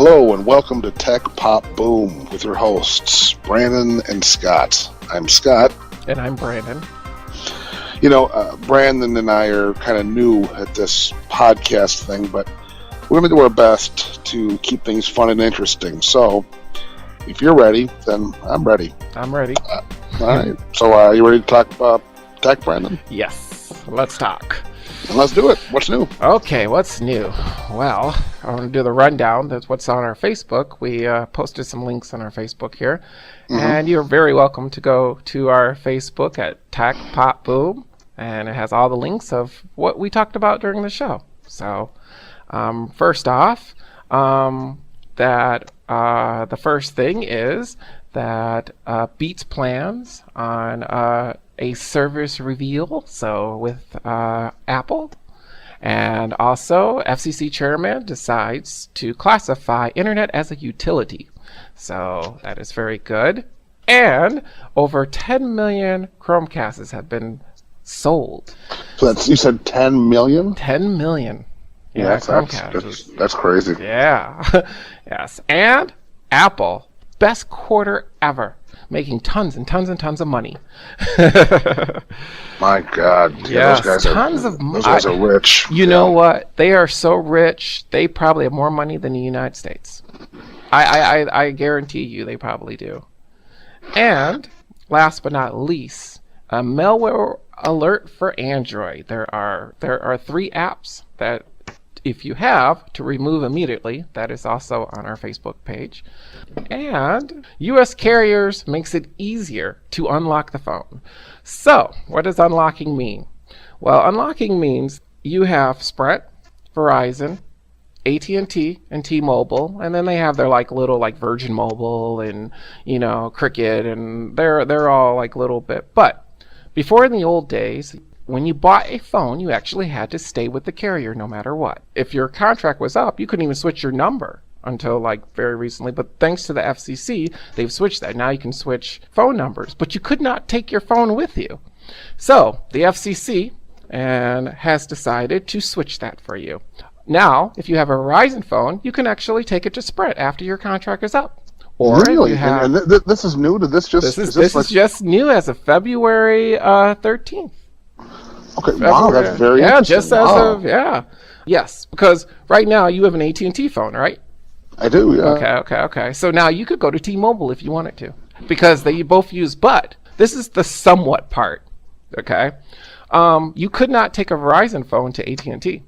Hello and welcome to Tech Pop Boom with your hosts, Brandon and Scott. I'm Scott. And I'm Brandon. Brandon and I are kind of new at this podcast thing, but we're going to do our best to keep things fun and interesting. So, if you're ready, then I'm ready. I'm ready. All right. So, you ready to talk about tech, Brandon? Yes. Let's talk. And let's do it. What's new? Okay, what's new? Well, I want to do the rundown. That's what's on our Facebook. We posted some links on our Facebook here. Mm-hmm. And you're very welcome to go to our Facebook at Tech Pop Boom. And it has all the links of what we talked about during the show. So, first off, the first thing is that Beats plans on a service reveal, so with Apple. And also, FCC chairman decides to classify internet as a utility. So that is very good. And over 10 million Chromecasts have been sold. So you said 10 million? 10 million. Yeah, that's crazy. Yeah. Yes. And Apple, best quarter ever, making tons and tons and tons of money. My God. Yes, those guys are rich. You know what? They are so rich, they probably have more money than the United States. I guarantee you they probably do. And last but not least, a malware alert for Android. There are 3 apps that if you have to remove immediately. That is also on our Facebook page. And U.S. carriers makes it easier to unlock the phone. So what does unlocking mean? Well, unlocking means you have Sprint, Verizon, AT&T, and T-Mobile, and then they have their little Virgin Mobile and Cricket, and they're all little bit. But before, in the old days, when you bought a phone, you actually had to stay with the carrier no matter what. If your contract was up, you couldn't even switch your number until very recently. But thanks to the FCC, they've switched that. Now you can switch phone numbers, but you could not take your phone with you. So the FCC has decided to switch that for you. Now, if you have a Verizon phone, you can actually take it to Sprint after your contract is up. Or really? You have, and this is new? This is just new as of February 13th. Okay, wow, that's very interesting. Just as of, Yes, because right now you have an AT&T phone, right? I do, yeah. Okay. So now you could go to T-Mobile if you wanted to, because they both use, but this is the somewhat part, okay? You could not take a Verizon phone to AT&T,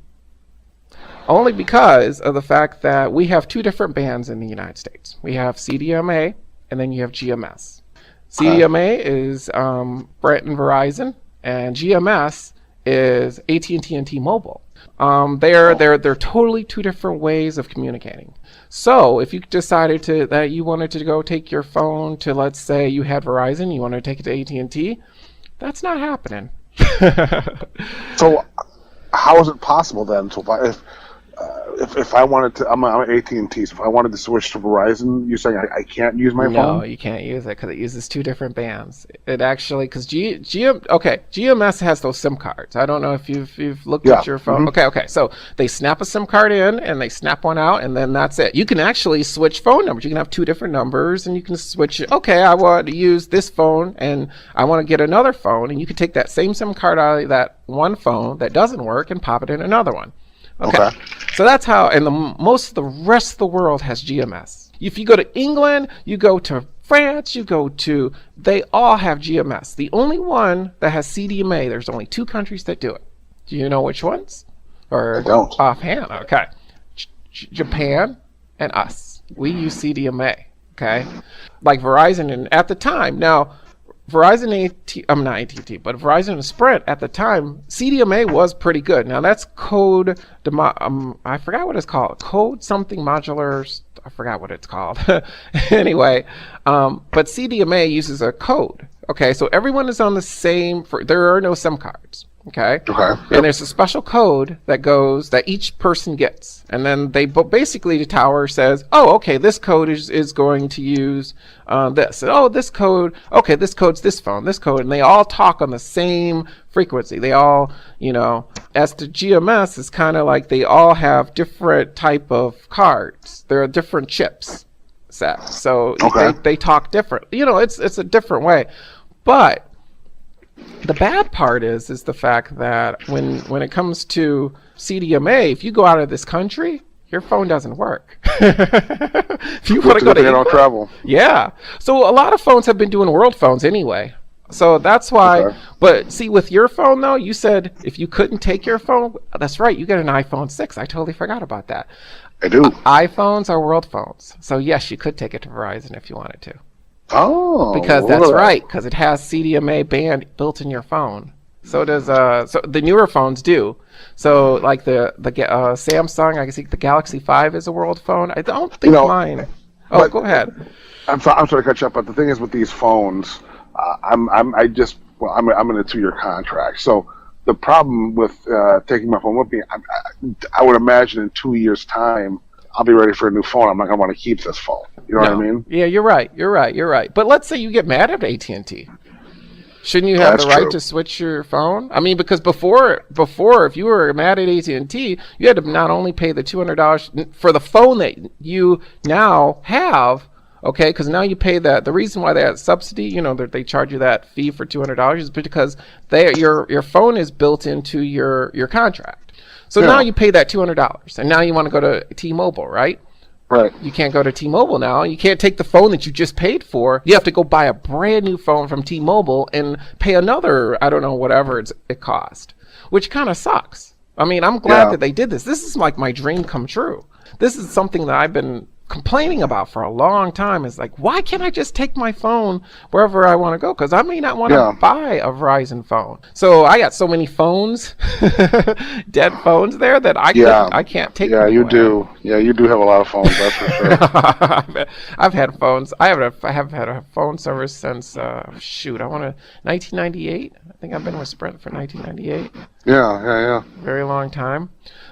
only because of the fact that we have 2 different bands in the United States. We have CDMA, and then you have GMS. CDMA is Sprint and Verizon, and GMS is AT&T and T-Mobile. They're totally 2 different ways of communicating. So if you decided that you wanted to go take your phone to, let's say you had Verizon, you wanted to take it to AT&T, that's not happening. So how is it possible then? So if I wanted to, I'm AT&T, so if I wanted to switch to Verizon, you're saying I can't use my phone? No, you can't use it because it uses 2 different bands. It actually, because GMS has those SIM cards. I don't know if you've looked at your phone. Mm-hmm. Okay. So they snap a SIM card in and they snap one out, and then that's it. You can actually switch phone numbers. You can have 2 different numbers, and you can switch it. Okay, I want to use this phone, and I want to get another phone, and you can take that same SIM card out of that one phone that doesn't work and pop it in another one. Okay. So that's how, and most of the rest of the world has GMS. If you go to England, you go to France, they all have GMS. The only one that has CDMA, there's only 2 countries that do it. Do you know which ones? Or I don't. Offhand, okay. Japan and us. We use CDMA, okay? Like Verizon, and at the time, now, Verizon not AT&T, but Verizon and Sprint at the time, CDMA was pretty good. Now that's code, I forgot what it's called. Code something modular, I forgot what it's called. Anyway, but CDMA uses a code. Okay, so everyone is on the same, there are no SIM cards. Okay. Okay. And there's a special code that each person gets. And then basically the tower says, oh, okay, this code is going to use this. And, oh, this code, okay, this code's this phone, this code. And they all talk on the same frequency. They all, as the GMS is kind of like they all have different type of cards. There are different chips set. So they talk different. It's a different way. But the bad part is the fact that when it comes to CDMA, if you go out of this country, your phone doesn't work. If you want to go to England, travel. Yeah. So a lot of phones have been doing world phones anyway. So that's why. Okay. But see, with your phone though, you said if you couldn't take your phone, that's right. You get an iPhone 6. I totally forgot about that. I do. iPhones are world phones. So yes, you could take it to Verizon if you wanted to. Oh, because that's right. Because it has CDMA band built in your phone. So does so the newer phones do. So like the Samsung, I think the Galaxy 5 is a world phone. I don't think mine. Oh, go ahead. I'm sorry to cut you up, but the thing is with these phones, I'm in a 2-year contract. So the problem with taking my phone with me, I would imagine in 2 years' time, I'll be ready for a new phone. I'm not going to want to keep this phone. You know what I mean? Yeah, you're right. But let's say you get mad at AT&T. Shouldn't you have the right to switch your phone? I mean, because before, if you were mad at AT&T, you had to not only pay the $200 for the phone that you now have, okay, because now you pay that. The reason why they have subsidy, they charge you that fee for $200 is because your phone is built into your contract. So now you pay that $200, and now you want to go to T-Mobile, right? Right. You can't go to T-Mobile now. You can't take the phone that you just paid for. You have to go buy a brand new phone from T-Mobile and pay another, I don't know, whatever it cost, which kind of sucks. I mean, I'm glad that they did this. This is like my dream come true. This is something that I've been complaining about for a long time. Is like, why can't I just take my phone wherever I want to go? Because I may not want to buy a Verizon phone. So I got so many phones, dead phones there that I can't take. Yeah, you do. Yeah, you do have a lot of phones. That's for sure. I've had phones. I have had a phone service since 1998. I think I've been with Sprint for 1998. Yeah. Very long time,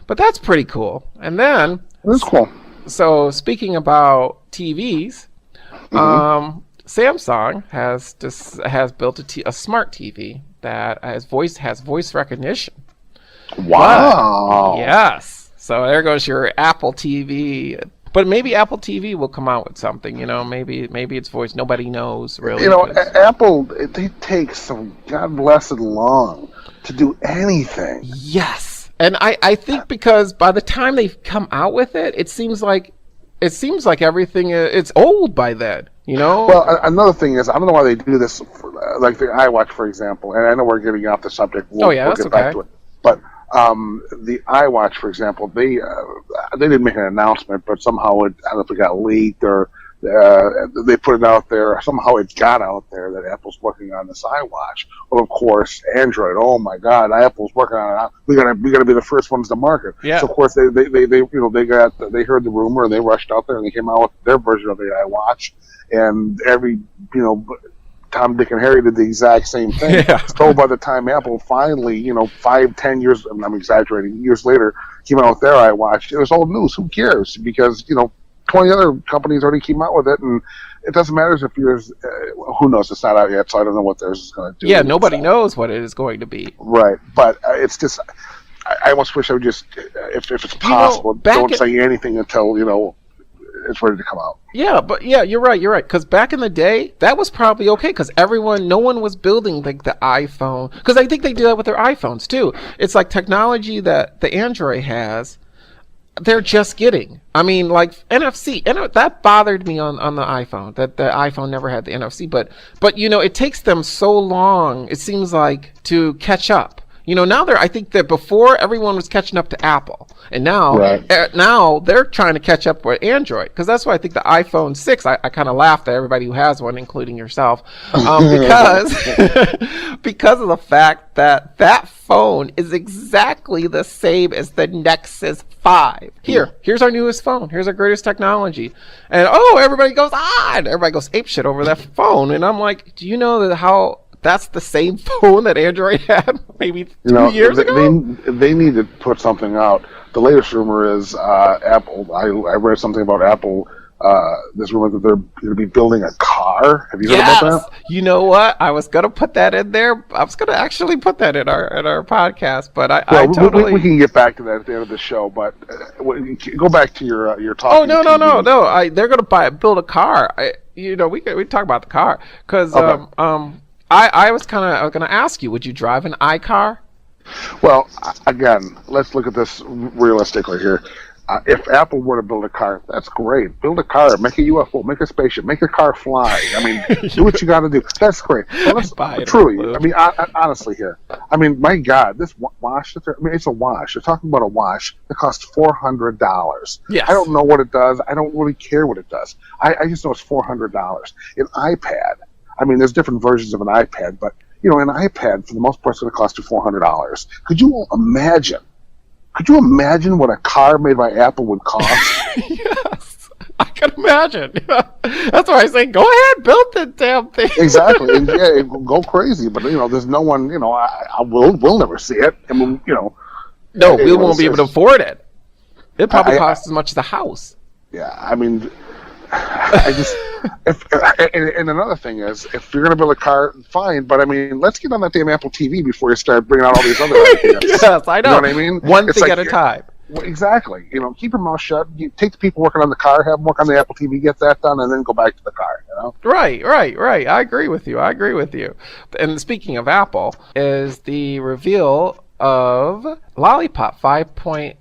but that's pretty cool. And then that's cool. So speaking about TVs, Samsung has built a smart TV that has voice recognition. Wow! But, yes. So there goes your Apple TV. But maybe Apple TV will come out with something. Maybe it's voice. Nobody knows really. Apple they take so God bless it long to do anything. Yes. And I think because by the time they come out with it, it seems like everything it's old by then, Well, another thing is I don't know why they do this, like the iWatch, for example. And I know we're getting off the subject. We'll get back to it. But the iWatch, for example, they didn't make an announcement, but somehow I don't know if it got leaked or they put it out there. Somehow it got out there that Apple's working on this iWatch. Well, of course, Android. Oh my God, Apple's working on it. We gotta be the first ones to market. Yeah. So of course they heard the rumor and they rushed out there and they came out with their version of the iWatch. And every Tom, Dick, and Harry did the exact same thing. Yeah. So by the time Apple finally, 5-10 years, I'm exaggerating, years later, came out with their iWatch, it was old news. Who cares? Because 20 other companies already came out with it, and it doesn't matter if yours. Who knows? It's not out yet, so I don't know what theirs is going to do. Yeah, nobody knows what it is going to be. Right, but it's just. I almost wish I would just, if it's possible, don't say anything until it's ready to come out. Yeah, but you're right. Because back in the day, that was probably okay. Because no one was building like the iPhone. Because I think they do that with their iPhones too. It's like technology that the Android has. They're just getting. I mean, like NFC, and that bothered me on the iPhone. That the iPhone never had the NFC, but it takes them so long. It seems like to catch up. Now I think that before everyone was catching up to Apple, and now they're trying to catch up with Android, because that's why I think the iPhone 6. I kind of laughed at everybody who has one, including yourself, because because of the fact that phone is exactly the same as the Nexus 5. Here's our newest phone. Here's our greatest technology, and everybody goes apeshit over that phone, and I'm like, do you know that how that's the same phone that Android had maybe 2 You years know, ago? they need to put something out. The latest rumor is Apple. I read something about Apple. This rumor that they're going to be building a car. Have you heard about that? You know what? I was gonna put that in there. I was gonna actually put that in our podcast, but I totally. We can get back to that at the end of the show. But go back to your talking. Oh no, they're gonna build a car. We talk about the car because Okay. I was gonna ask you, would you drive an iCar? Well, again, let's look at this realistically here. If Apple were to build a car, that's great. Build a car, make a UFO, make a spaceship, make a car fly. I mean, do what you got to do. That's great. Well, truly, I mean, honestly here. I mean, my God, this wash, it's a wash. You're talking about a wash that costs $400. Yes. I don't know what it does. I don't really care what it does. I just know it's $400. An iPad, I mean, there's different versions of an iPad, but, an iPad, for the most part, is going to cost you $400. Could you imagine? Could you imagine what a car made by Apple would cost? Yes, I can imagine. That's why I say, go ahead, build the damn thing. Exactly, and yeah, go crazy. But there's no one. We'll never see it. I mean, no, we won't be able to afford it. It probably costs as much as a house. Yeah, I mean, I just. And another thing is, if you're going to build a car, fine. But I mean, let's get on that damn Apple TV before you start bringing out all these other ideas. Yes, I know. You know what I mean? One thing at a time. Well, exactly. Keep your mouth shut. You take the people working on the car, have them work on the Apple TV, get that done, and then go back to the car. Right. I agree with you. And speaking of Apple, is the reveal of Lollipop 5.0.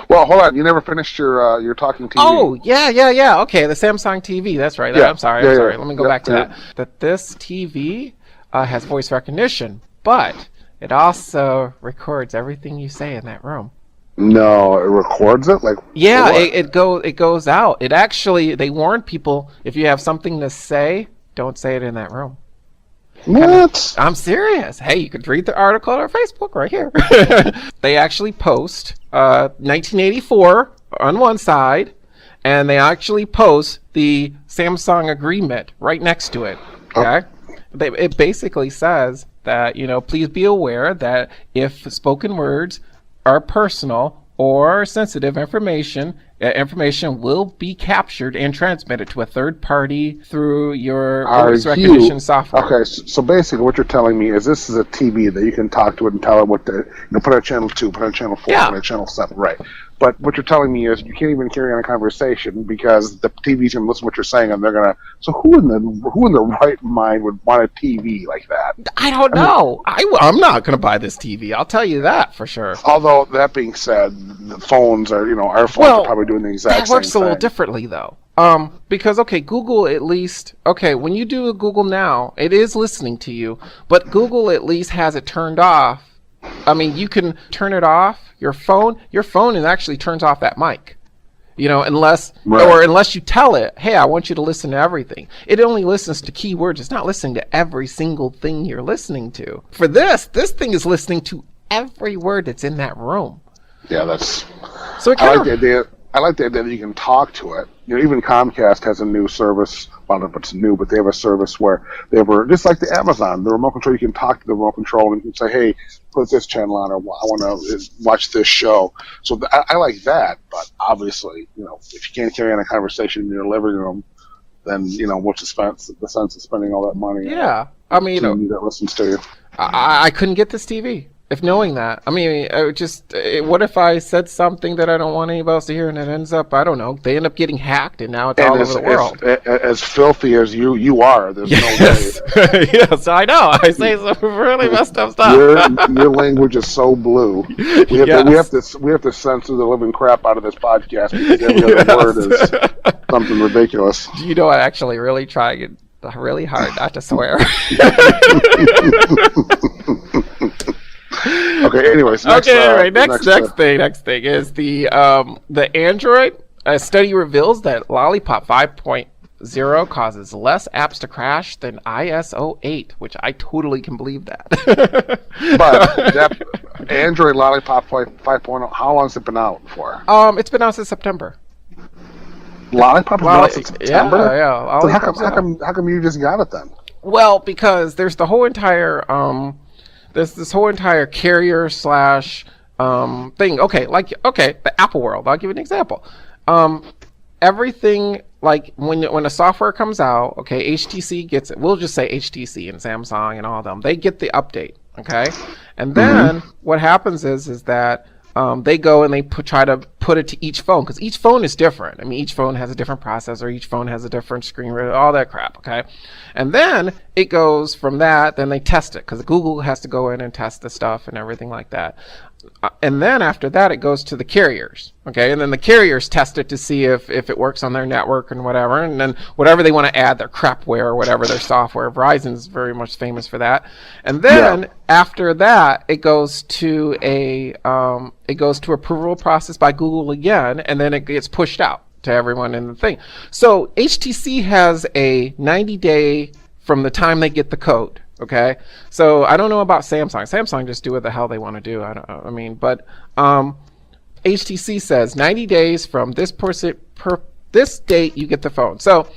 Well, hold on. You never finished your talking TV. Oh, yeah. Okay, the Samsung TV. That's right. Yeah. I'm sorry. Let me go back to that. That this TV has voice recognition, but it also records everything you say in that room. No, it records it? It goes out. It actually, they warn people, if you have something to say, don't say it in that room. What? I'm serious. Hey, you could read the article on our Facebook right here. They actually post 1984 on one side, and they actually post the Samsung agreement right next to it. Okay? It basically says that, please be aware that if spoken words are personal or sensitive information will be captured and transmitted to a third party through your voice recognition software. Okay, so basically what you're telling me is this is a TV that you can talk to it and tell it what to, put on channel 2, put on channel 4, put on channel 7, right. But what you're telling me is you can't even carry on a conversation because the TV's going to listen to what you're saying and they're going to... So who in the right mind would want a TV like that? I don't know. I'm not going to buy this TV. I'll tell you that for sure. Although, that being said, the phones are, our phones are probably doing the exact same thing. That works a little differently, though. Because, Google at least... when you do a Google Now, it is listening to you, but Google at least has it turned off. I mean, you can turn it off. Your phone it actually turns off that mic. Unless you tell it, hey, I want you to listen to everything. It only listens to keywords. It's not listening to every single thing you're listening to. For this thing is listening to every word that's in that room. Yeah, that's... So I like the idea that you can talk to it. Even Comcast has a new service. Well, if it's new, but they have a service where they were just like the Amazon, the remote control. You can talk to the remote control and you can say, "Hey, put this channel on," or "I want to watch this show." So I like that. But obviously, if you can't carry on a conversation in your living room, then what's the sense of spending all that money? Yeah, I mean, that listens to you. I couldn't get this TV. If knowing that, I mean, what if I said something that I don't want anybody else to hear, and it ends up, I don't know, they end up getting hacked, and now it's all over the world. As filthy as you are, there's no way. Yes, I know. I say some really messed up stuff. Your language is so blue. We have to censor the living crap out of this podcast because every other word is something ridiculous. Do I actually really try really hard not to swear? Okay. Anyways. Next thing is the Android. A study reveals that Lollipop 5.0 causes less apps to crash than ISO 8, which I totally can believe that. But that Android Lollipop 5.0, how long has it been out for? It's been out since September. Lollipop has been out since September? Yeah. So how come you just got it then? Well, because there's the whole entire there's this whole entire carrier slash thing. Okay, the Apple world. I'll give you an example. Everything, like when a software comes out, okay, HTC gets it. We'll just say HTC and Samsung and all of them. They get the update, okay, and then what happens is that they go and they try to put it to each phone, because each phone is different. I mean, each phone has a different processor, each phone has a different screen reader, all that crap, okay? And then it goes from that, then they test it, because Google has to go in and test the stuff and everything like that. And then after that, it goes to the carriers, okay? And then the carriers test it to see if it works on their network and whatever. And then whatever they want to add, their crapware or whatever, their software. Verizon's very much famous for that. And then after that, it goes to approval process by Google again, and then it gets pushed out to everyone in the thing. So HTC has a 90-day from the time they get the code. Okay, so I don't know about Samsung. Samsung just do what the hell they want to do. But HTC says 90 days from this this date you get the phone. So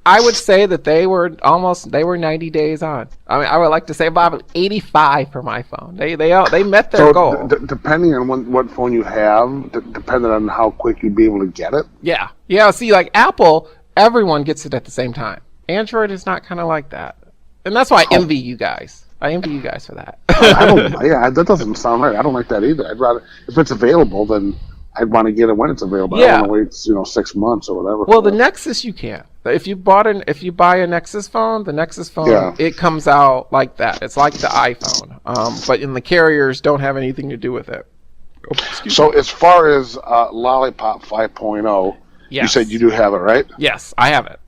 I would say that they were 90 days on. I mean, I would like to say about 85 for my phone. They met their goal. Depending on what phone you have, depending on how quick you'd be able to get it. Yeah. See, like Apple, everyone gets it at the same time. Android is not kind of like that. And that's why I envy you guys. I envy you guys for that. That doesn't sound right. I don't like that either. I'd rather, if it's available, then I'd want to get it when it's available. I don't want to wait, 6 months or whatever. Well, the Nexus you can. If you buy a Nexus phone, the Nexus phone it comes out like that. It's like the iPhone. But in the carriers don't have anything to do with it. So as far as Lollipop 5.0, you said you do have it, right? Yes, I have it.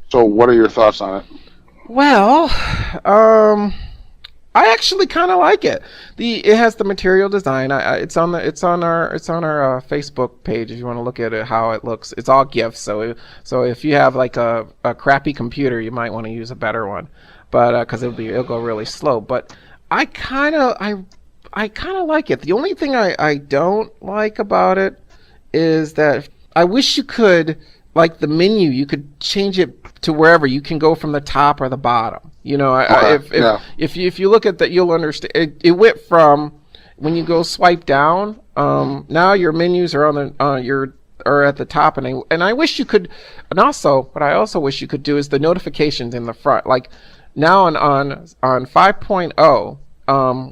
So what are your thoughts on it? Well, I actually kind of like it. It has the material design. It's on our Facebook page if you want to look at it, how it looks. It's all GIFs, so if you have like a crappy computer, you might want to use a better one, but because it'll go really slow. But I kind of like it. The only thing I don't like about it is that I wish you could, like the menu, you could change it to wherever you can go from the top or the bottom. If you look at that, you'll understand. It went from when you go swipe down. Now your menus are on are at the top, and I wish you could. And also, what I also wish you could do is the notifications in the front. Like now on 5.0.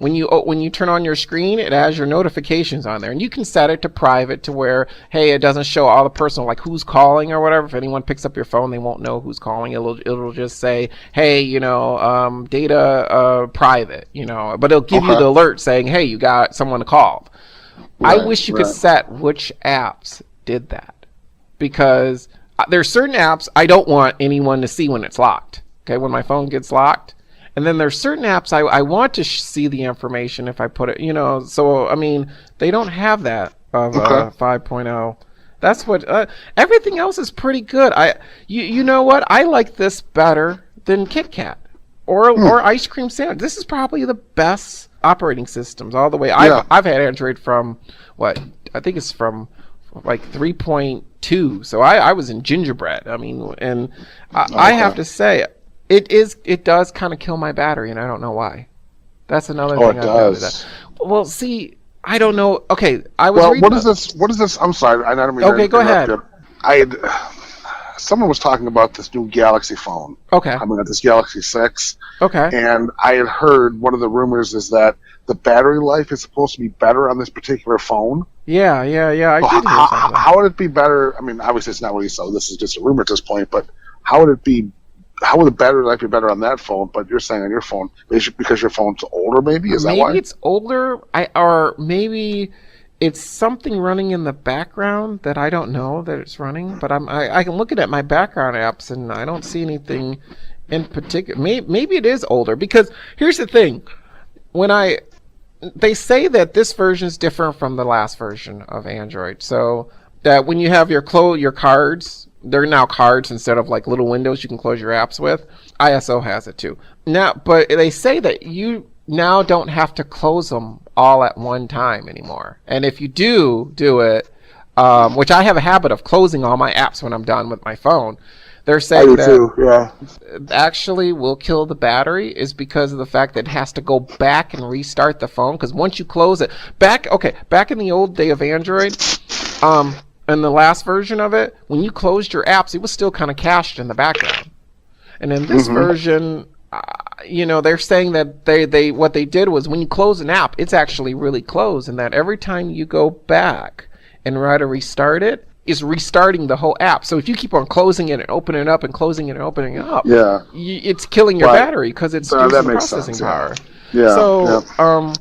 When you turn on your screen, it has your notifications on there, and you can set it to private to where, hey, it doesn't show all the personal, like who's calling or whatever. If anyone picks up your phone, they won't know who's calling. It'll just say, hey, data private, but it'll give you the alert saying, hey, you got someone called. I wish you could set which apps did that, because there's certain apps I don't want anyone to see when it's locked. Okay, when my phone gets locked. And then there's certain apps I want to see the information if I put it, So, I mean, they don't have that of 5.0. That's what everything else is pretty good. You know what? I like this better than Kit Kat or Ice Cream Sandwich. This is probably the best operating systems all the way. I've had Android from I think it's from like 3.2. So I was in gingerbread. I mean, and I have to say. It does kind of kill my battery, and I don't know why. That's another thing. It does. Well, see, I don't know. Okay, I was. Well, what is this? What is this? I'm sorry, I don't mean to go ahead. Someone was talking about this new Galaxy phone. Okay. I mean, this Galaxy 6. Okay. And I had heard one of the rumors is that the battery life is supposed to be better on this particular phone. Yeah. I did hear something. How would it be better? I mean, obviously it's not really so. This is just a rumor at this point. But how would it be? How would the battery life be better on that phone? But you're saying on your phone, because your phone's older, maybe? Is that why? Maybe it's older, or maybe it's something running in the background that I don't know that it's running. But I can look at my background apps, and I don't see anything in particular. Maybe it is older, because here's the thing. They say that this version is different from the last version of Android. So that when you have your cards, they're now cards instead of like little windows you can close your apps with. ISO has it too. Now, but they say that you now don't have to close them all at one time anymore. And if you do it, which I have a habit of closing all my apps when I'm done with my phone, They're I saying do that too. Yeah. actually will kill the battery is because of the fact that it has to go back and restart the phone. Because once you close it, back in the old day of Android, in the last version of it, when you closed your apps, it was still kind of cached in the background. And in this version, they're saying that they what they did was when you close an app, it's actually really closed, and that every time you go back and try to restart it, is restarting the whole app. So if you keep on closing it and opening it up and closing it and opening it up, it's killing your battery because it's using processing power. Yeah. So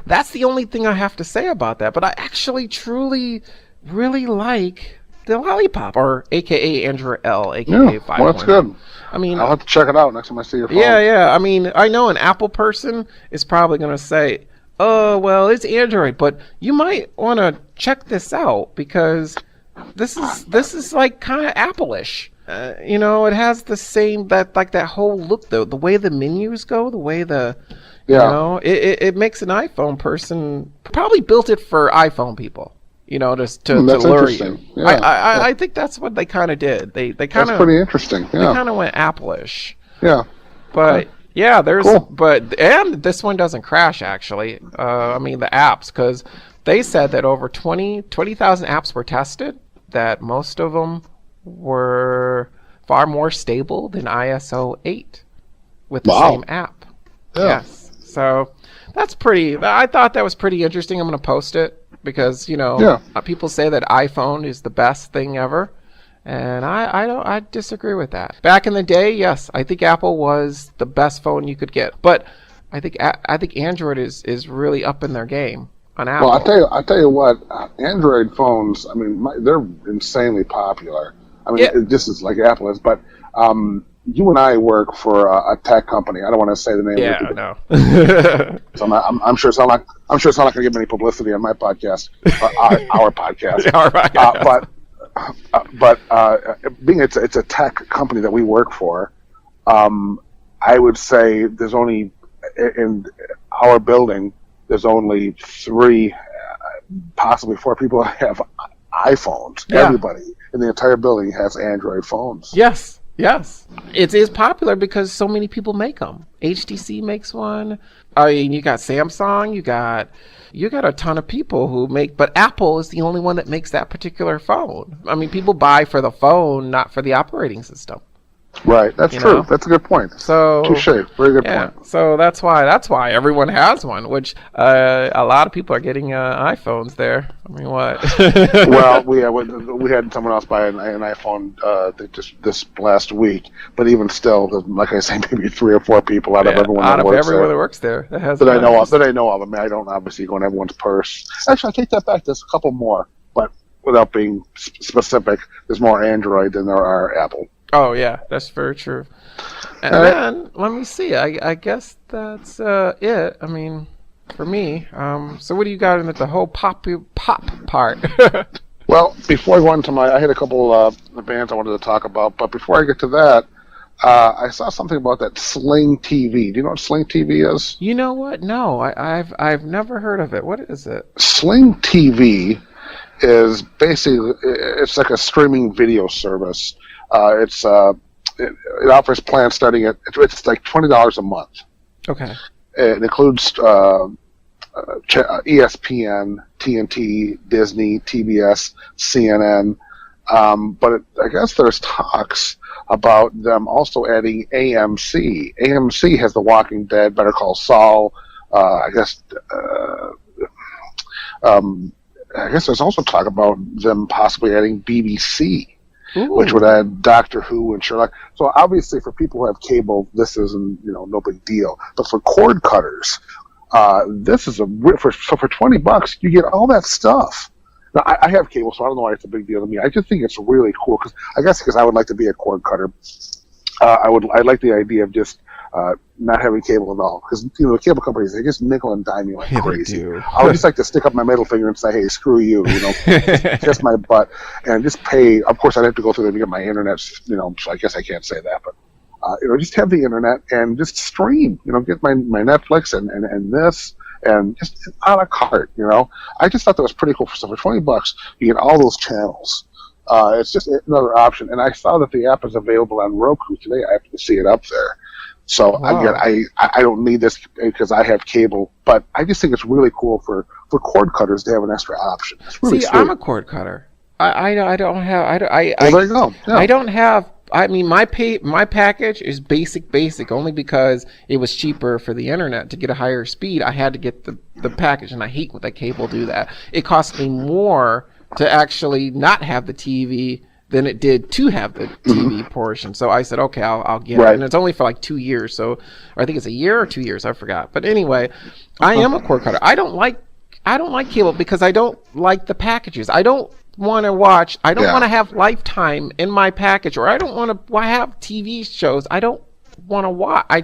that's the only thing I have to say about that. But I actually truly really like the Lollipop, or AKA Android L, AKA 5.0. Well, that's good. I mean, I'll have to check it out next time I see your phone. Yeah. I mean, I know an Apple person is probably going to say, oh, well, it's Android, but you might want to check this out because this is like kind of Apple-ish. It has the same that whole look, though, the way the menus go, the way it makes an iPhone person probably built it for iPhone people. To lure you. Yeah. I think that's what they kind of did. They kind of. That's pretty interesting. Yeah. They kind of went Apple-ish. Yeah. But there's cool. and this one doesn't crash actually. I mean the apps, because they said that over 20,000 apps were tested. That most of them were far more stable than ISO 8 with the same app. Yeah. Yes. So that's pretty. I thought that was pretty interesting. I'm going to post it because people say that iPhone is the best thing ever, and I disagree with that. Back in the day, yes, I think Apple was the best phone you could get, but I think Android is really up in their game on Apple. Well, I'll tell you what, Android phones, I mean, they're insanely popular. I mean, this is like Apple is, but you and I work for a tech company. I don't want to say the name. Yeah, no. So I'm sure it's not going to give any publicity on my podcast, our podcast. Our podcast. But being it's a tech company that we work for, I would say there's only in our building there's only 3, possibly 4 people that have iPhones. Yeah. Everybody in the entire building has Android phones. Yes. It is popular because so many people make them. HTC makes one. I mean, you got Samsung. You got a ton of people who make, but Apple is the only one that makes that particular phone. I mean, people buy for the phone, not for the operating system. Right, that's true. That's a good point. So, touche, very good point. So that's why everyone has one. Which a lot of people are getting iPhones there. I mean, what? Well, we had someone else buy an iPhone just this last week. But even still, like I say, maybe 3 or 4 people out of everyone that works there that has. That I know of. I mean, I don't obviously go in everyone's purse. Actually, I take that back. There's a couple more, but without being specific, there's more Android than there are Apple. Oh yeah, that's very true. And then let me see. I guess that's it. I mean, for me. So what do you got in the whole pop part? Well, before I go into I had a couple of bands I wanted to talk about, but before I get to that, I saw something about that Sling TV. Do you know what Sling TV is? You know what? No, I've never heard of it. What is it? Sling TV is basically it's like a streaming video service. It offers plans starting at it's like $20 a month. Okay. It includes ESPN, TNT, Disney, TBS, CNN. But I guess there's talks about them also adding AMC. AMC has The Walking Dead, Better Call Saul. I guess there's also talk about them possibly adding BBC. Ooh. Which would add Doctor Who and Sherlock. So obviously, for people who have cable, this isn't no big deal. But for cord cutters, this is for $20 you get all that stuff. Now I have cable, so I don't know why it's a big deal to me. I just think it's really cool because I would like to be a cord cutter. I like the idea of just not having cable at all, because the cable companies, they just nickel and dime you like crazy. I would just like to stick up my middle finger and say, hey, screw you, kiss my butt, and just pay. Of course, I'd have to go through there to get my internet, so I guess I can't say that, but just have the internet and just stream, get my Netflix and this, and just a la carte, I just thought that was pretty cool. So for $20, you get all those channels. It's just another option. And I saw that the app is available on Roku today. I have to see it up there. So again, I don't need this because I have cable, but I just think it's really cool for cord cutters to have an extra option. It's really sweet. I'm a cord cutter. I don't have there you go. Yeah. I don't have. I mean, my package is basic only because it was cheaper for the internet to get a higher speed. I had to get the package, and I hate when the cable do that. It cost me more to actually not have the TV than it did to have the TV portion. So I said, okay, I'll get it. And it's only for like 2 years. So, or I think it's a year or 2 years. I forgot. But anyway, I am a cord cutter. I don't like cable because I don't like the packages. I don't want to watch. I don't want to have Lifetime in my package, or I don't want to have TV shows. I don't want to watch. I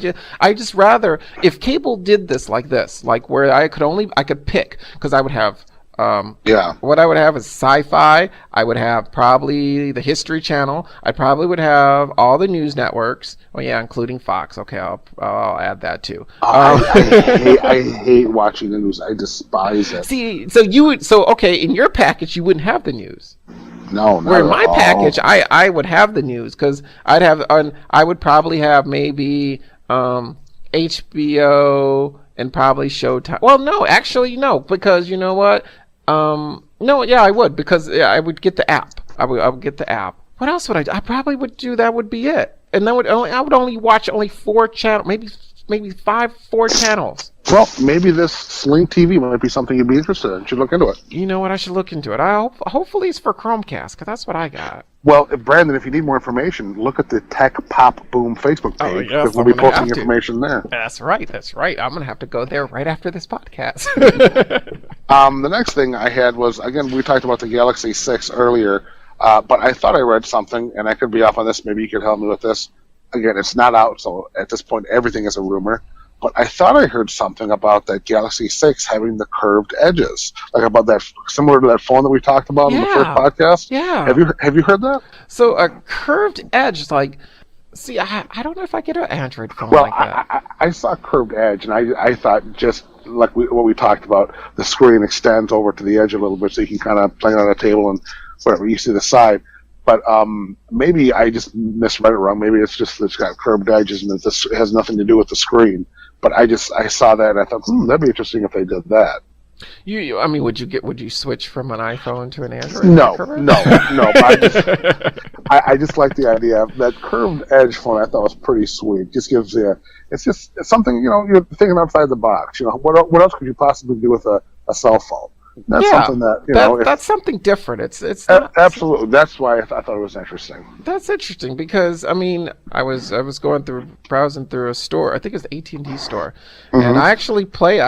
just rather if cable did this, like where I could pick, because I would have what I would have is Sci-Fi. I would have probably the History Channel. I probably would have all the news networks. Oh yeah, including Fox. Okay, I'll add that too. I hate watching the news. I despise it. See, so okay, in your package you wouldn't have the news. No, not Where in my at all. package I would have the news, because I would probably have maybe HBO and probably Showtime. Well, no, actually no, because you know what? No, yeah, I would, because I would get the app. I would get the app. What else would I do? I probably would do that. Would be it. And I would only watch 4 channels, maybe 4 channels. Well, maybe this Sling TV might be something you'd be interested in. You should look into it. You know what? I should look into it. Hopefully it's for Chromecast, because that's what I got. Well, Brandon, if you need more information, look at the Tech Pop Boom Facebook page, because we'll be posting information there. That's right. I'm going to have to go there right after this podcast. The next thing I had was, again, we talked about the Galaxy 6 earlier, but I thought I read something, and I could be off on this. Maybe you could help me with this. Again, it's not out, so at this point, everything is a rumor. But I thought I heard something about that Galaxy 6 having the curved edges, like about that, similar to that phone that we talked about in the first podcast. Yeah. Have you heard that? So a curved edge, like, see, I don't know if I get an Android phone like that. I saw curved edge, and I thought just like what we talked about, the screen extends over to the edge a little bit, so you can kind of play it on a table and whatever you see the side. But maybe I just misread it wrong. Maybe it's got curved edges, and this has nothing to do with the screen. But I saw that and I thought, that'd be interesting if they did that. I mean, would you switch from an iPhone to an Android? No. But I just like the idea of that curved edge phone. I thought was pretty sweet. Just gives you, it's something, you're thinking outside the box. What else could you possibly do with a cell phone? That's something that that's something different. It's not, absolutely. That's why I thought it was interesting. That's interesting because I mean I was browsing through a store. I think it's the AT&T store, and I actually played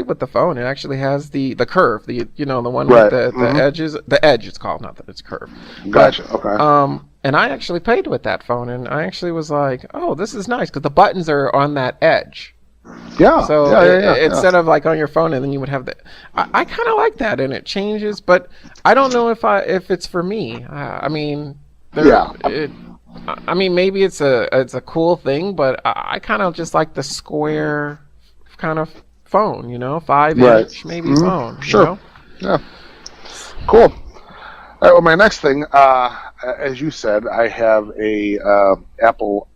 with the phone. It actually has the curve, the one with the edges. The edge it's called, not that it's curved. Gotcha. But, okay. And I actually played with that phone, and I actually was like, oh, this is nice because the buttons are on that edge. Yeah. So instead of like on your phone, and then you would have the. I kind of like that, and it changes, but I don't know if it's for me. I mean, I mean, maybe it's a cool thing, but I kind of just like the square kind of phone, 5-inch maybe phone. Sure. Yeah. Cool. All right. Well, my next thing, as you said, I have a Apple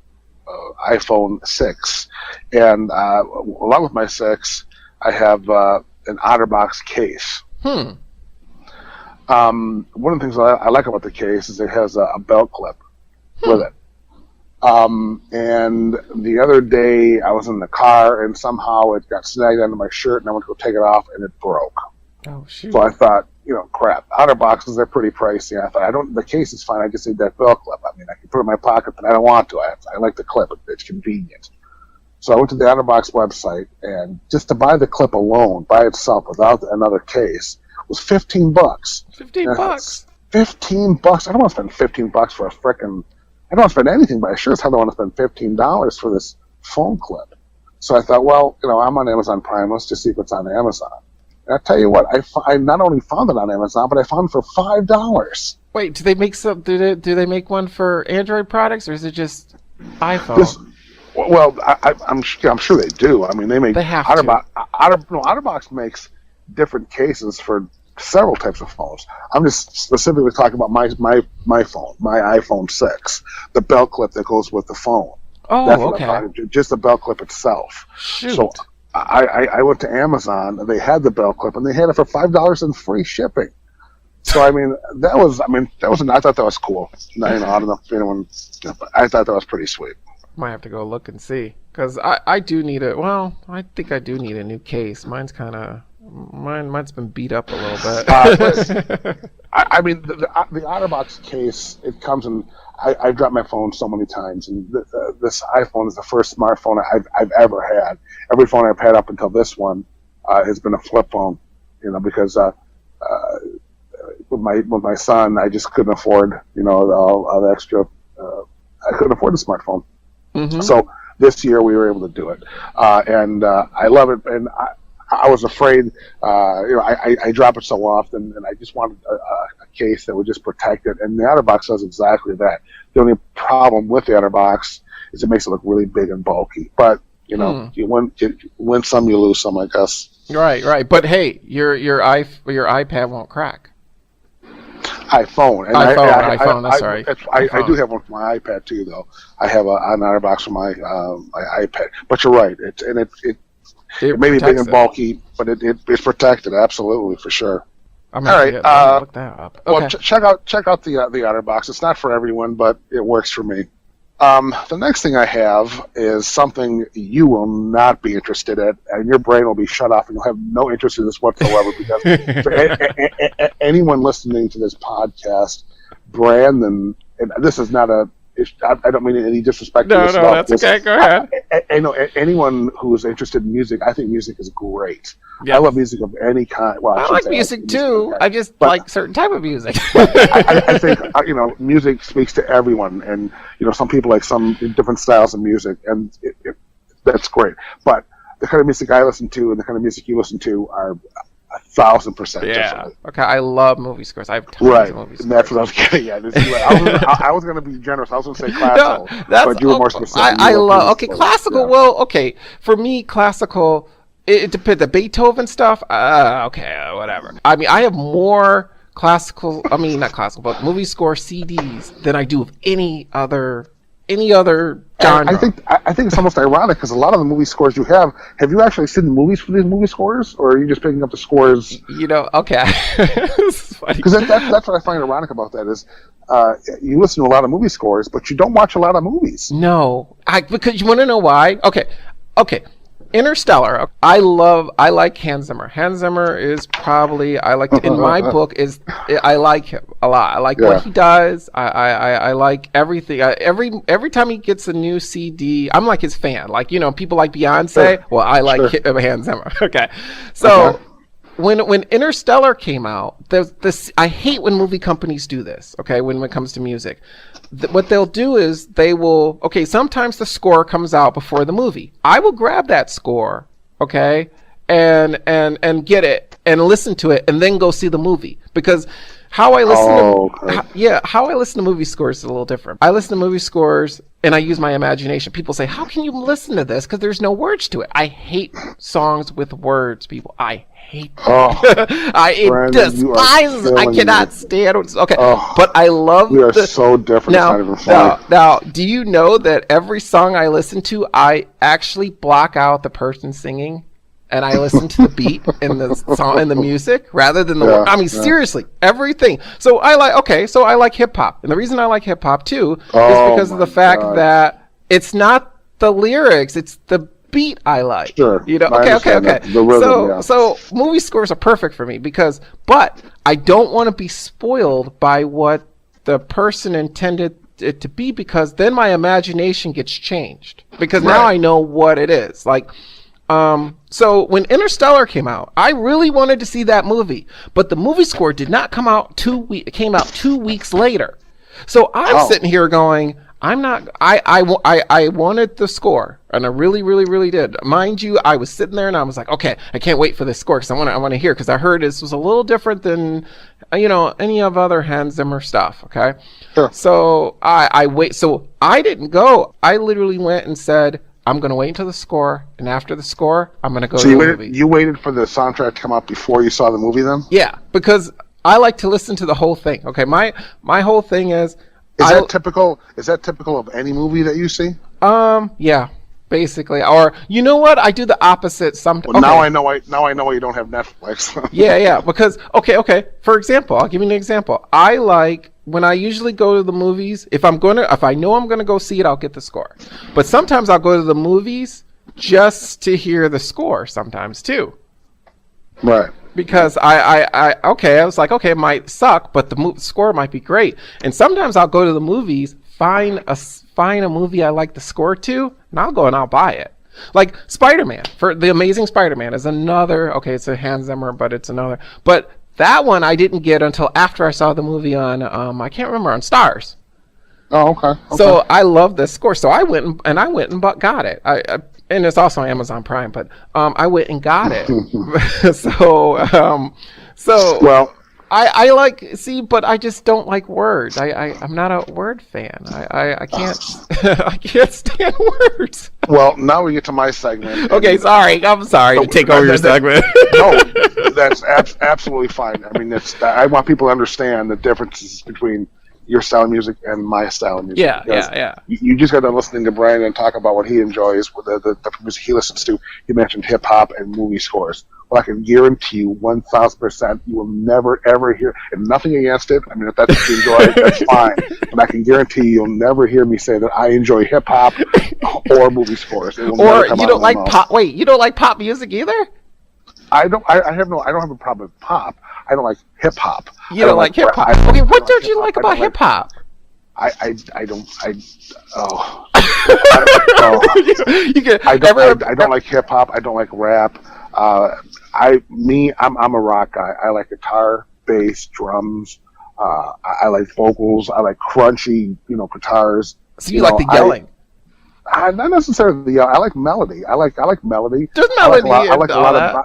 iPhone 6, and along with my 6, I have an OtterBox case. One of the things I like about the case is it has a belt clip with it. And the other day I was in the car and somehow it got snagged onto my shirt, and I went to go take it off and it broke. Oh shoot! So I thought, crap. OtterBoxes, they're pretty pricey. I thought, the case is fine. I just need that belt clip. I mean, I can put it in my pocket, but I don't want to. I like the clip. It's convenient. So I went to the OtterBox website, and just to buy the clip alone, by itself, without another case, was $15. $15. $15. I don't want to spend $15 for a frickin'. I don't want to spend anything, but I sure as hell don't want to spend $15 for this phone clip. So I thought, well, I'm on Amazon Prime. Let's just see what's on Amazon. And I tell you what, I not only found it on Amazon, but I found it for $5. Wait, do they make do they make one for Android products, or is it just iPhone? Well, I'm sure they do. I mean, they have OtterBox. OtterBox makes different cases for several types of phones. I'm just specifically talking about my phone, my iPhone 6, the belt clip that goes with the phone. Oh, That's what okay. I'm talking to, just the belt clip itself. Shoot. So I went to Amazon and they had the belt clip and they had it for $5 and free shipping. So I thought that was cool. I don't know if anyone, but I thought that was pretty sweet. Might have to go look and see, because I do need it. Well, I think I do need a new case. Mine's been beat up a little bit. The OtterBox case, it comes in. I've dropped my phone so many times, and this iPhone is the first smartphone I've ever had. Every phone I've had up until this one has been a flip phone, because with my son, I just couldn't afford, all the extra. I couldn't afford the smartphone. Mm-hmm. So this year we were able to do it, and I love it. And I was afraid, I drop it so often, and I just wanted a case that would just protect it. And the OtterBox does exactly that. The only problem with the OtterBox is it makes it look really big and bulky. But you win some, you lose some, I guess. Right. But hey, your iPad won't crack. iPhone. And iPhone. That's right. I do have one for my iPad too, though. I have an OtterBox for my iPad. But you're right. It may be big and bulky, but it's protected. Absolutely, for sure. All right. Look that up. Okay. Well, check out the OtterBox. It's not for everyone, but it works for me. The next thing I have is something you will not be interested in, and your brain will be shut off, and you'll have no interest in this whatsoever. Because for anyone listening to this podcast, Brandon, and this is not I don't mean any disrespect to this. No, that's okay. Go ahead. I know anyone who is interested in music, I think music is great. Yes. I love music of any kind. Well, I like music too. I just like certain type of music. I think music speaks to everyone, and some people like some different styles of music, and that's great. But the kind of music I listen to and the kind of music you listen to are 1,000% different. Okay, I love movie scores. I have tons of movie scores. And that's what I was getting at. I was going to be generous. I was going to say classical, but you were more specific. I love classical. Yeah. Well, for me, classical. It depends. The Beethoven stuff. Whatever. I mean, I have more classical. I mean, not classical, but movie score CDs than I do of any other genre. I think it's almost ironic because a lot of the movie scores you have you actually seen the movies for these movie scores, or are you just picking up the scores? Okay. Because that's what I find ironic about that is you listen to a lot of movie scores, but you don't watch a lot of movies. No, because you want to know why? Okay. Interstellar. I like Hans Zimmer. Hans Zimmer is probably in my book I like him a lot. I like what he does. I like everything. Every time he gets a new CD, I'm like his fan. Like people like Beyonce. Well, I like Hans Zimmer. Okay, so. When Interstellar came out, I hate when movie companies do this, okay, when it comes to music. What they'll do is sometimes the score comes out before the movie. I will grab that score, okay, and get it and listen to it and then go see the movie. Because how I listen to movie scores is a little different. I listen to movie scores and I use my imagination. People say, how can you listen to this? Because there's no words to it. I hate songs with words, people. I hate it despises. I cannot stand it. Okay, but I love. We are so different. Now, do you know that every song I listen to, I actually block out the person singing, and I listen to the beat in the song and the music rather than the word. I mean, seriously, everything. So I like hip hop, and the reason I like hip hop too is because of the fact that it's not the lyrics, it's the beat I like. Sure. Okay. The rhythm, so movie scores are perfect for me but I don't want to be spoiled by what the person intended it to be, because then my imagination gets changed because now I know what it is. Like so when Interstellar came out, I really wanted to see that movie, but the movie score did not come out it came out 2 weeks later. So I'm sitting here going, I wanted the score, and I really, really, really did. Mind you, I was sitting there and I was like, okay, I can't wait for this score because I want to hear, because I heard this was a little different than, any of other Hans Zimmer stuff. Okay. Sure. So I wait. So I didn't go. I literally went and said, I'm going to wait until the score, and after the score, I'm going to go to the movie. You waited for the soundtrack to come out before you saw the movie then? Yeah, because I like to listen to the whole thing. Okay, my whole thing is... Is that typical of any movie that you see? Yeah, basically. Or, you know what? I do the opposite sometimes. Well, now I know why you don't have Netflix. Yeah, because, okay. For example, I'll give you an example. I like... When I usually go to the movies, if I know I'm gonna go see it, I'll get the score. But sometimes I'll go to the movies just to hear the score. Sometimes too, right? Because I was like, okay, it might suck, but the score might be great. And sometimes I'll go to the movies, find a movie I like the score to, and I'll go and I'll buy it. Like Spider-Man, for The Amazing Spider-Man is another. Okay, it's a Hans Zimmer, but it's another. But that one I didn't get until after I saw the movie on, I can't remember, on Stars. Oh, okay. So I love the score. So I went and got it. And it's also on Amazon Prime, but I went and got it. Well, I like, but I just don't like words. I'm not a word fan. I can't I can't stand words. Well, now we get to my segment. Okay, I'm sorry to take over your segment. No, that's absolutely fine. I mean, I want people to understand the differences between your style of music and my style of music. Yeah. You just got done listening to Brian and talk about what he enjoys, with the music he listens to. He mentioned hip hop and movie scores. Well, I can guarantee you 1,000% you will never, ever hear, and nothing against it. I mean, if that's what you enjoy, that's fine. But I can guarantee you'll never hear me say that I enjoy hip hop or movie scores. Or you don't like pop? Wait, you don't like pop music either? I don't have a problem with pop. I don't like hip hop. You don't like hip hop? Okay, what don't you like about hip hop? I don't like hip hop. I don't like rap. I'm a rock guy. I like guitar, bass, drums. I like vocals. I like crunchy, guitars. So you like the yelling? Not necessarily the yelling. I like melody. I like melody. There's melody. I like a lot of.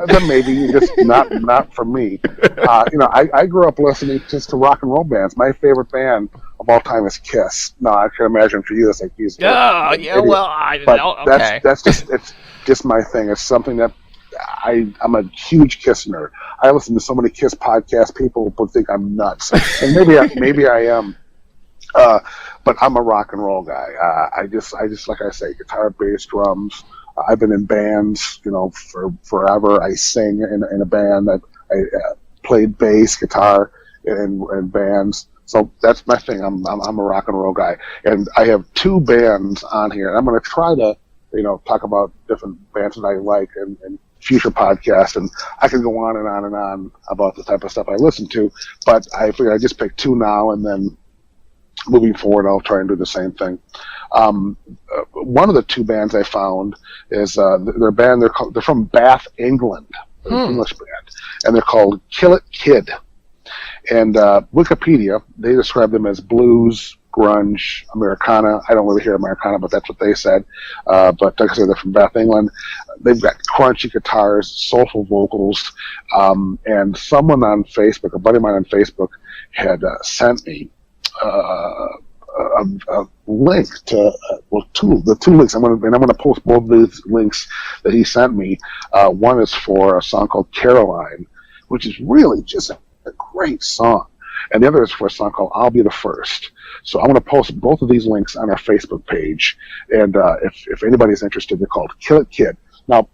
Then maybe just not for me. I grew up listening just to rock and roll bands. My favorite band of all time is Kiss. No, I can imagine for you it's like these. Okay. It's just my thing. It's something that I'm a huge Kiss nerd. I listen to so many Kiss podcasts. People would think I'm nuts, and maybe I am. But I'm a rock and roll guy. I just like I say, guitar, bass, drums. I've been in bands, for forever. I sing in a band. I played bass, guitar in bands. So that's my thing. I'm a rock and roll guy, and I have 2 bands on here. And I'm going to try to, talk about different bands that I like in future podcasts, and I can go on and on and on about the type of stuff I listen to. But I figured I just pick 2 now, and then moving forward, I'll try and do the same thing. One of the 2 bands I found is their band. They're from Bath, England, an English band, and they're called Kill It Kid. And Wikipedia, they describe them as blues, grunge, Americana. I don't really hear Americana, but that's what they said. But like I said, they're from Bath, England. They've got crunchy guitars, soulful vocals, and someone on Facebook, a buddy of mine on Facebook, had sent me a link to the two links. I'm gonna post both of these links that he sent me. One is for a song called Caroline, which is really just a great song, and the other is for a song called I'll Be the First. So I'm going to post both of these links on our Facebook page, and if anybody's interested, they're called Kill It Kid. Now,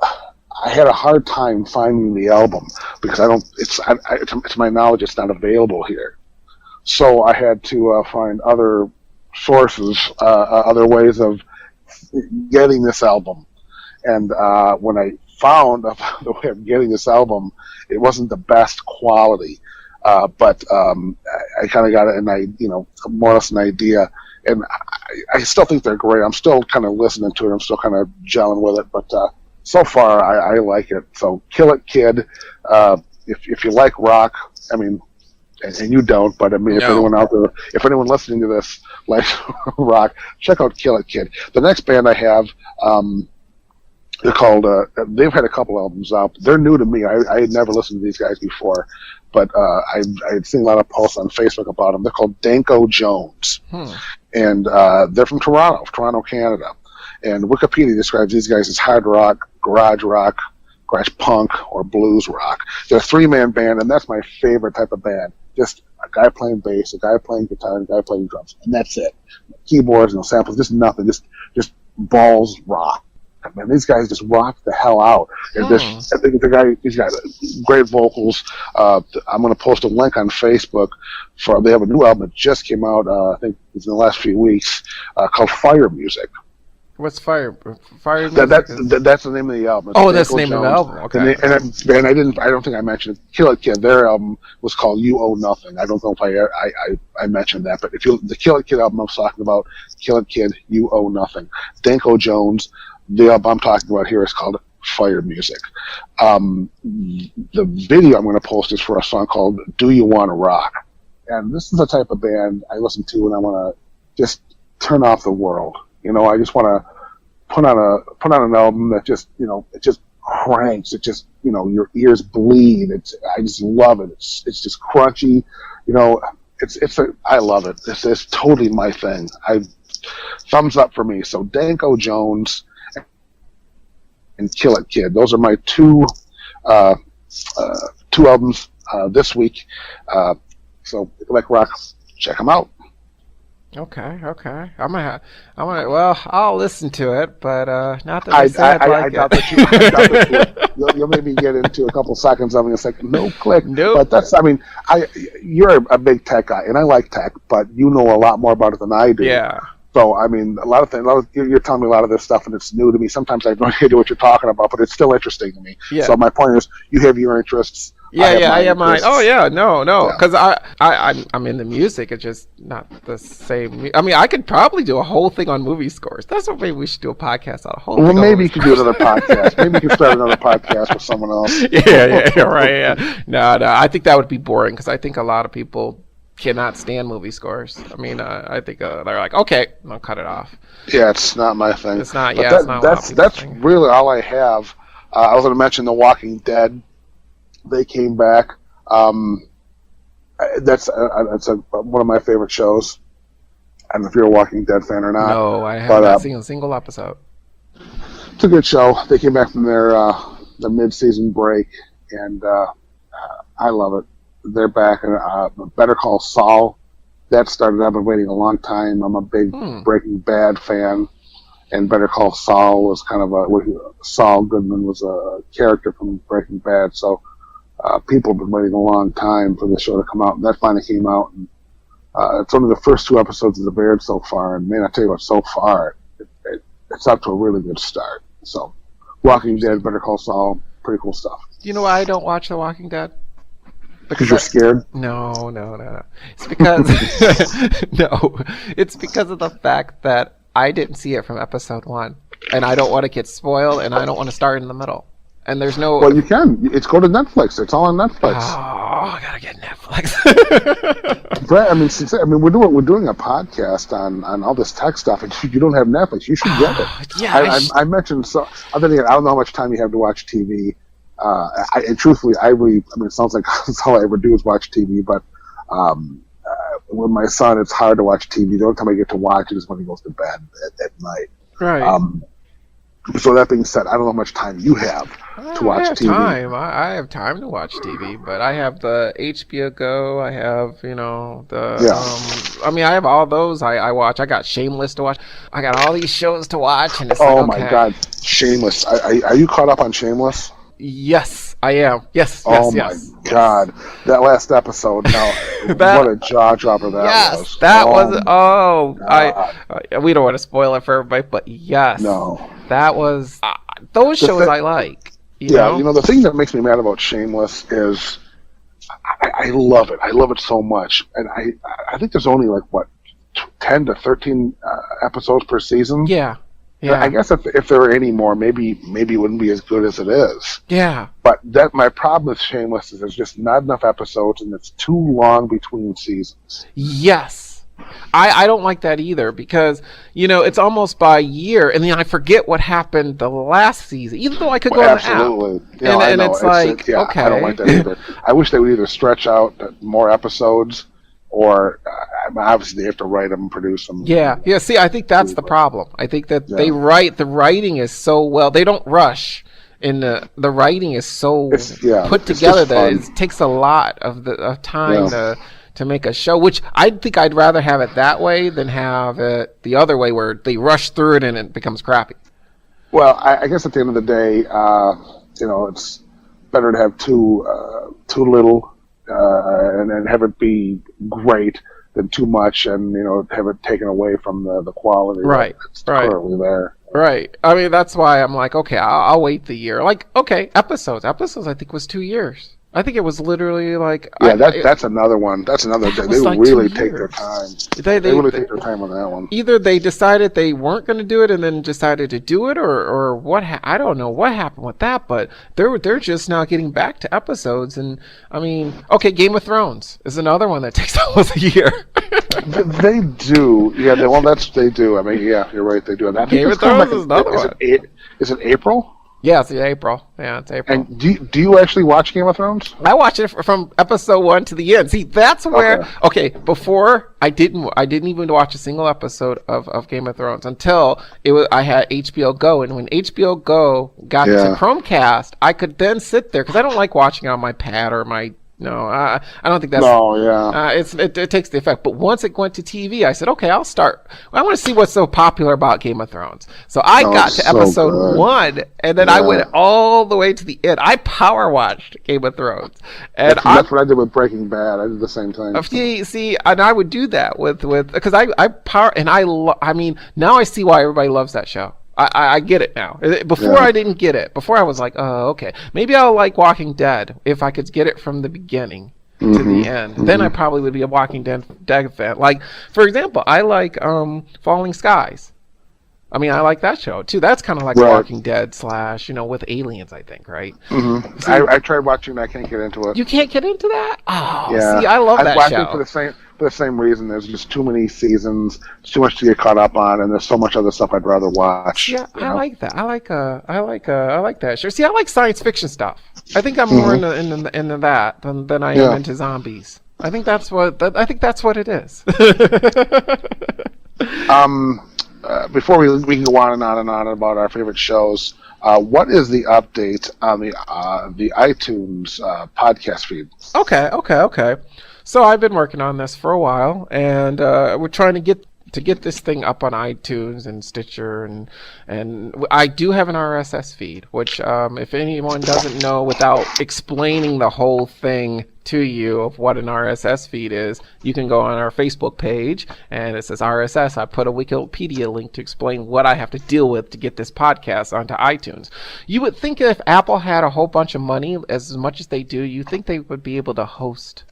I had a hard time finding the album because to my knowledge, it's not available here. So I had to find other sources, other ways of getting this album. And when I found the way of getting this album, it wasn't the best quality. But I kind of got more or less an idea. And I still think they're great. I'm still kind of listening to it. I'm still kind of gelling with it. But so far, I like it. So Kill It Kid. If you like rock, I mean, and you don't, but I mean, if anyone out there, if anyone listening to this likes rock, check out Kill It Kid. The next band I have, they're called, they've had a couple albums out. They're new to me. I had never listened to these guys before, but I had seen a lot of posts on Facebook about them. They're called Danko Jones. And they're from Toronto, Canada. And Wikipedia describes these guys as hard rock, garage punk, or blues rock. They're a three-man band, and that's my favorite type of band. Just a guy playing bass, a guy playing guitar, and a guy playing drums, and that's it. Keyboards, no samples, just nothing. Just balls rock. Man, these guys just rock the hell out. And he's got great vocals. I'm going to post a link on Facebook they have a new album that just came out. I think it's in the last few weeks called Fire Music. What's Fire Music? That's the name of the album. It's that's the name of the album. Okay. And I don't think I mentioned it. Kill It Kid. Their album was called You Owe Nothing. I don't know if I mentioned that, but the Kill It Kid album I was talking about, Kill It Kid, You Owe Nothing. Danko Jones. The album I'm talking about here is called Fire Music. The video I'm going to post is for a song called Do You Want to Rock? And this is the type of band I listen to when I want to just turn off the world. I just want to put on an album that just, it just cranks. It just, your ears bleed. I just love it. It's just crunchy. I love it. It's totally my thing. Thumbs up for me. So Danko Jones and Kill It Kid. Those are my two albums this week. So if you like rock, check them out. Okay. I'll listen to it, but not that I said I doubt that you'll maybe get into a couple seconds of it and it's like, no click. Nope. But you're a big tech guy, and I like tech, but you know a lot more about it than I do. Yeah. So, a lot of things, you're telling me a lot of this stuff, and it's new to me. Sometimes I have no idea what you're talking about, but it's still interesting to me. Yeah. So my point is, you have your interests. I have mine. Oh, yeah, no. Because I'm in the music. It's just not the same. I could probably do a whole thing on movie scores. That's what maybe we should do a podcast on. Well, maybe you could do another podcast. Maybe you could start another podcast with someone else. Yeah. No, I think that would be boring, because I think a lot of people cannot stand movie scores. I think they're like, okay, I'll cut it off. Yeah, it's not my thing. It's not. It's not. That's really all I have. I was going to mention The Walking Dead. They came back. That's one of my favorite shows. I don't know if you're a Walking Dead fan or not. No, I have not seen a single episode. It's a good show. They came back from their mid-season break, and I love it. They're back. Better Call Saul. That started. I've been waiting a long time. I'm a big Breaking Bad fan, and Better Call Saul was kind of Saul Goodman was a character from Breaking Bad. So people have been waiting a long time for the show to come out, and that finally came out. And it's only the first 2 episodes of the aired so far, and man, I tell you what, so far it's up to a really good start. So, Walking Dead, Better Call Saul, pretty cool stuff. You know why I don't watch The Walking Dead? Because you're scared? No. It's because it's because of the fact that I didn't see it from episode 1, and I don't want to get spoiled, and I don't want to start in the middle. And there's no. Well, you can. It's go to Netflix. It's all on Netflix. Oh, I gotta get Netflix. Brett, we're doing a podcast on all this tech stuff, and you don't have Netflix. You should get it. Yeah. I mentioned so. I don't know how much time you have to watch TV. And truthfully, it sounds like that's all I ever do is watch TV. But with my son, it's hard to watch TV. The only time I get to watch it is when he goes to bed at night. Right. So that being said, I don't know how much time you have to watch TV. I have time to watch TV, but I have the HBO Go. I have, I have all those I watch. I got Shameless to watch. I got all these shows to watch, and it's my God, Shameless! Are you caught up on Shameless? Yes, I am. Yes. My God, that last episode! Now, what a jaw dropper that was. That was. We don't want to spoil it for everybody, but yes, that was. Those shows I like. You know? The thing that makes me mad about Shameless is I love it. I love it so much, and I think there's only 10 to 13 episodes per season. Yeah. I guess if there were any more, maybe it wouldn't be as good as it is. Yeah. But my problem with Shameless is there's just not enough episodes, and it's too long between seasons. Yes. I don't like that either, because it's almost by year, and then I forget what happened the last season, even though I could go on the app. Absolutely. And it's like, okay. I don't like that either. I wish they would either stretch out more episodes or obviously they have to write them, produce them. Yeah. See, I think that's the problem. I think that the writing is so well. They don't rush. And the writing is so put together that it takes a lot of time to make a show, which I think I'd rather have it that way than have it the other way where they rush through it and it becomes crappy. Well, I guess at the end of the day, it's better to have too little and have it be great than too much and have it taken away from the quality that's currently there. Right. I mean, that's why I'm like, okay, I'll wait the year. Like, okay, episodes I think was 2 years. I think it was literally like... Yeah, that's another one. That's another... They like really take their time. They really take their time on that one. Either they decided they weren't going to do it and then decided to do it, or what... I don't know what happened with that, but they're just now getting back to episodes. And, I mean... Okay, Game of Thrones is another one that takes almost a year. They do. Yeah, they do. I mean, yeah, you're right, they do. And Game of Thrones is another one. Is it April? Yeah, it's April. Yeah, it's April. And do you actually watch Game of Thrones? I watch it from episode 1 to the end. See, that's where before I didn't even watch a single episode of Game of Thrones until I had HBO Go, and when HBO Go got to Chromecast, I could then sit there because I don't like watching on my pad or my. No, I don't think that's... No, yeah. It takes the effect. But once it went to TV, I said, okay, I'll start. I want to see what's so popular about Game of Thrones. So I got to episode 1, and then I went all the way to the end. I power watched Game of Thrones. And that's what I did with Breaking Bad. I did the same thing. See, and I would do that with because I power... And I mean, now I see why everybody loves that show. I get it now. Before I didn't get it. Before I was like, oh, okay. Maybe I'll like Walking Dead if I could get it from the beginning to the end. Then I probably would be a Walking Dead fan. Like, for example, I like Falling Skies. I mean, I like that show too. That's kind of like Walking Dead / with aliens, I think, right? Mm-hmm. See, I tried watching that. I can't get into it. You can't get into that? Oh, yeah. See, I love that show. I think for the same reason. There's just too many seasons. It's too much to get caught up on, and there's so much other stuff I'd rather watch. Yeah, I like that. I like that show. See, I like science fiction stuff. I think I'm more into that than I am into zombies. I think that's what it is. Before we can go on and on and on about our favorite shows, what is the update on the iTunes podcast feed? Okay. So I've been working on this for a while, and we're trying to get this thing up on iTunes and Stitcher, and I do have an RSS feed, which if anyone doesn't know, without explaining the whole thing to you of what an RSS feed is, you can go on our Facebook page, and it says RSS. I put a Wikipedia link to explain what I have to deal with to get this podcast onto iTunes. You would think if Apple had a whole bunch of money, as much as they do, you think they would be able to host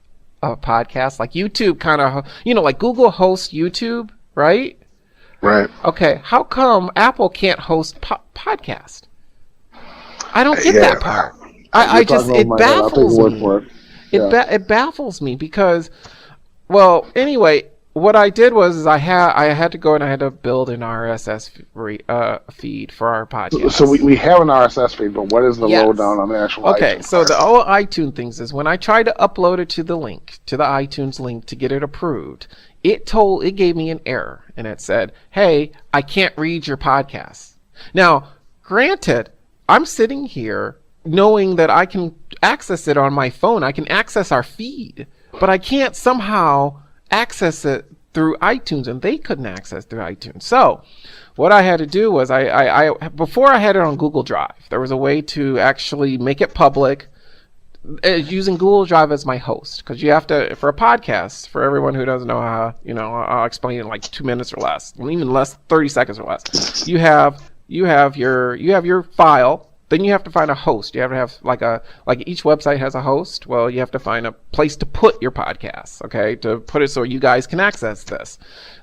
a podcast like YouTube, kind of, like Google hosts YouTube, right? Right. Okay, how come Apple can't host podcast? I don't get that part. It baffles me. It baffles me because, well, anyway, what I did was I had to go and I had to build an RSS feed for our podcast. So we have an RSS feed, but what is the lowdown on the actual iTunes so the whole iTunes things is when I tried to upload it to the iTunes link to get it approved, it gave me an error, and it said, hey, I can't read your podcast. Now, granted, I'm sitting here knowing that I can access it on my phone. I can access our feed, but I can't somehow access it through iTunes, and they couldn't access through iTunes. So what I had to do was I before I had it on Google Drive, there was a way to actually make it public using Google Drive as my host, because you have to, for a podcast, for everyone who doesn't know how, I'll explain it in like 2 minutes or less, even less, 30 seconds or less. You have your file. Then you have to find a host. You have to have like each website has a host. Well, you have to find a place to put your podcasts, okay, to put it so you guys can access this.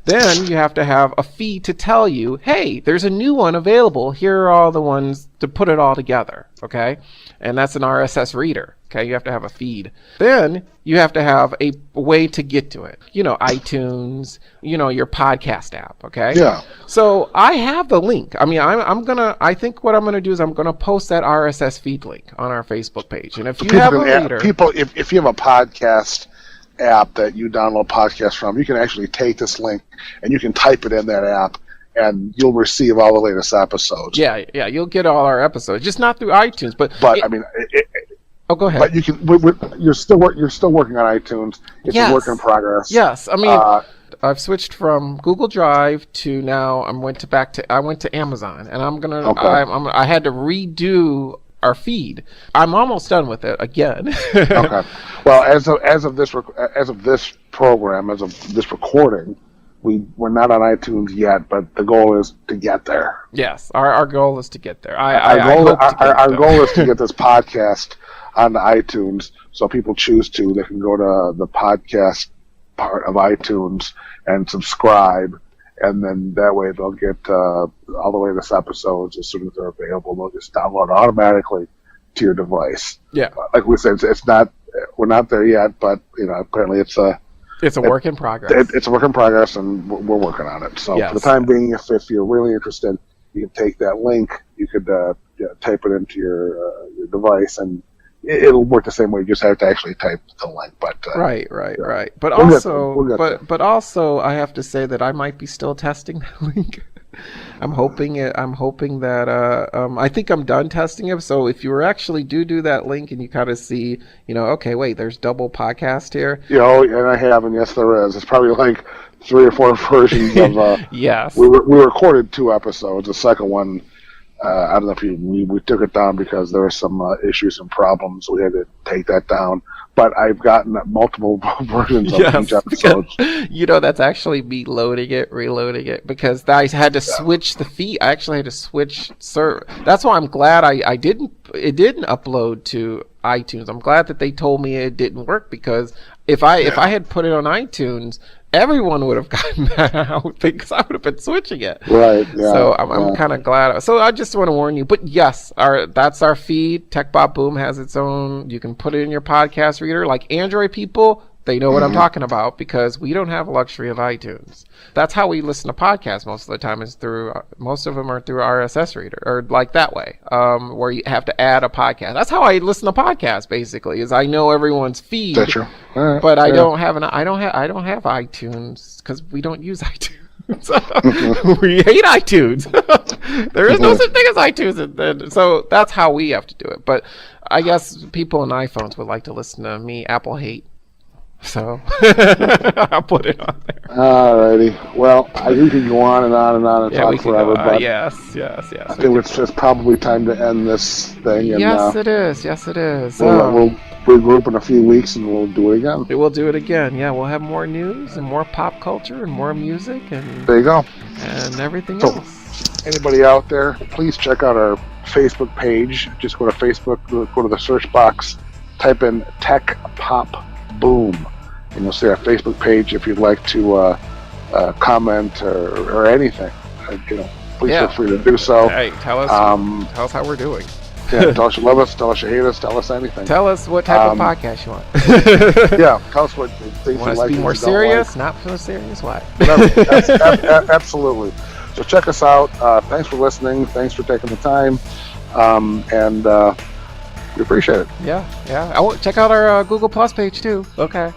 Then you have to have a feed to tell you, hey, there's a new one available. Here are all the ones to put it all together, okay? And that's an RSS reader, okay? You have to have a feed. Then you have to have a way to get to it. iTunes, your podcast app, okay? Yeah. So I have the link. I mean, I think what I'm gonna do is I'm gonna post that RSS feed link on our Facebook page. And if you have a reader, if you have a podcast app that you download podcasts from, you can actually take this link and you can type it in that app, and you'll receive all the latest episodes. Yeah, you'll get all our episodes, just not through iTunes. But I mean, oh, go ahead. But you can. You're still working on iTunes. It's a work in progress. Yes, I mean, I've switched from Google Drive to now. I went to Amazon, and I'm gonna. Okay. I had to redo our feed. I'm almost done with it again. Okay. Well, as of this program, as of this recording, we're not on iTunes yet, but the goal is to get there. Yes, our goal is to get there. Our goal is to get this podcast on iTunes, so people choose to. They can go to the podcast part of iTunes and subscribe, and then that way they'll get all the latest episodes as soon as they're available. They'll just download automatically to your device. Yeah, like we said, we're not there yet, but apparently it's a work in progress. It's a work in progress, and we're working on it. So for the time being, if you're really interested, you can take that link. You could type it into your device, and it'll work the same way. You just have to actually type the link. But right. But we'll also, I have to say that I might be still testing that link. I'm hoping that I think I'm done testing it. So if you actually do that link and you kind of see, okay, wait, there's double podcast here. And I have, and yes, there is. It's probably like 3 or 4 versions of. Yes. We recorded 2 episodes. The second one, I don't know if we took it down because there were some issues and problems. We had to take that down. But I've gotten multiple versions of each episode. That's actually me loading it, reloading it, because I had to switch the feed. I actually had to switch server. That's why I'm glad it didn't upload to iTunes. I'm glad that they told me it didn't work, because if I had put it on iTunes, everyone would have gotten that out, because I would have been switching it. Right. Yeah, so I'm kind of glad. So I just want to warn you. But yes, that's our feed. Tech Bop Boom has its own. You can put it in your podcast reader. Like Android people, they know what I'm talking about, because we don't have a luxury of iTunes. That's how we listen to podcasts most of the time. Most of them are through RSS reader, or like that way, where you have to add a podcast. That's how I listen to podcasts. Basically, is I know everyone's feed. That's true. Right, but I don't have iTunes, because we don't use iTunes. We hate iTunes. There is no such thing as iTunes. So that's how we have to do it. But I guess people on iPhones would like to listen to me Apple hate. So I'll put it on there. Alrighty. Well, we could go on and on and on and talk forever. But yes. I think it's just probably time to end this thing. And, yes, it is. We'll regroup in a few weeks and we'll do it again. We'll do it again. Yeah, we'll have more news and more pop culture and more music and there you go. And everything else. Anybody out there, please check out our Facebook page. Just go to Facebook, go to the search box, type in Tech Pop Boom, and you'll see our Facebook page. If you'd like to comment or anything, please feel free to do so. Hey, tell us how we're doing. Yeah, tell us you love us, tell us you hate us, tell us anything. Tell us what type of podcast you want. Yeah, tell us what things you want us to be more serious, like. not so serious, what? Whatever. Absolutely. So check us out. Thanks for listening. Thanks for taking the time. And we appreciate it. Yeah. Oh, check out our Google Plus page too. Okay.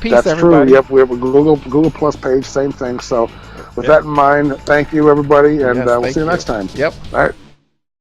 Peace, That's everybody. True. Yep, we have a Google Plus page, same thing. So with that in mind, thank you, everybody, and we'll see you next time. Yep. All right.